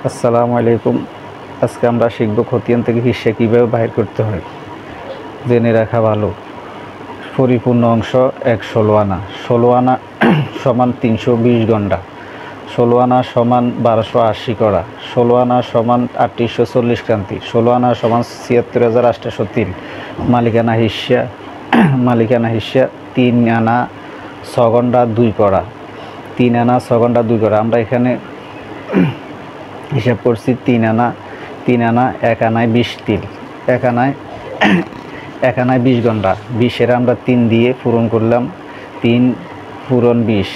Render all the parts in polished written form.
আসসালামু আলাইকুম। আজকে আমরা শিখব খতিয়ান থেকে হিস্সা কীভাবে বাহির করতে হয়। জেনে রাখা ভালো। পরিপূর্ণ অংশ ১/১৬ আনা। ১৬ আনা সমান ৩২০ গন্ডা। ১৬ আনা সমান ১২৮০ কড়া। ১৬ আনা সমান ৩৮৪০ ক্রান্তি। ১৬ আনা সমান ৭৬৮৩০। মালিকানা হিস্সা ৩ আনা ৬ গন্ডা ২ কড়া। ৩ আনা ৬ গন্ডা ২ কড়া। আমরা এখানে হিসাব করছি ৩ আনা ১ আনায় ২০ তিল, ১ আনায় ২০ গন্ডা। ২০-এর আমরা ৩ দিয়ে পূরণ করলাম, ৩ পূরণ ২০।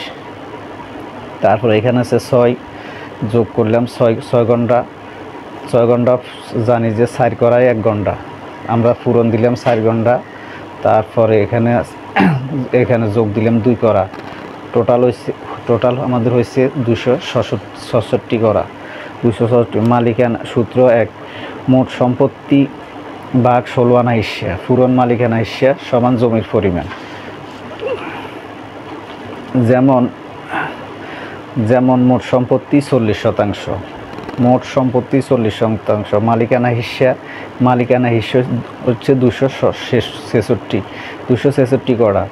তারপর এখানে আছে ৬ যোগ করলাম, ৬ গন্ডা। ৬ গন্ডা জানি যে ৪ কড়ায় ১ গন্ডা, আমরা পূরণ দিলাম ৪ গন্ডা। তারপরে এখানে যোগ দিলাম 2 কড়া। টোটাল আমাদের হয়েছে ২৬৬ কড়া। ২৬৬ মালিকানা সূত্র ১, মোট সম্পত্তি ভাগ ১৬ আনা হিস্সা। পূরণ মালিকানা হিস্সা সমান জমির পরিমাণ। যেমন মোট সম্পত্তি ৪০%। মোট সম্পত্তি ৪০%। মালিকানা হিস্সা হচ্ছে ২৬৬ কড়া।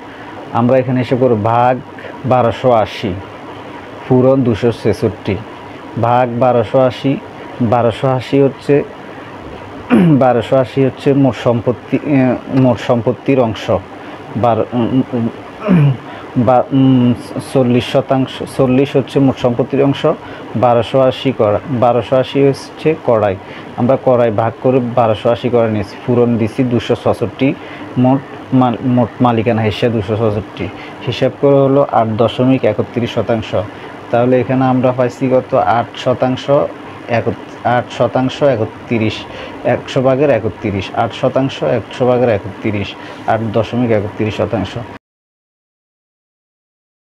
আমরা এখানে হিসেব করব ভাগ ১২৮০, পূরণ ২৬৬ ভাগ ১২৮০। ১২৮০ হচ্ছে মোট সম্পত্তির অংশ। ৪০% হচ্ছে মোট সম্পত্তির অংশ। ১২৮০ কড়া, ১২৮০ হচ্ছে কড়াই। আমরা কড়াই ভাগ করে ১২৮০ কড়া নিয়েছি, পূরণ দিছি ২৬৬। মোট মালিকানা হিস্সা ২৬৬। হিসাব করে হলো ৮.৩১%। তাহলে এখানে আমরা পাইছি কত? ৮%। ৮%, ১০০ ভাগের ৩১, ৮%, ১০০ ভাগের ৩১, ৮.৩১%।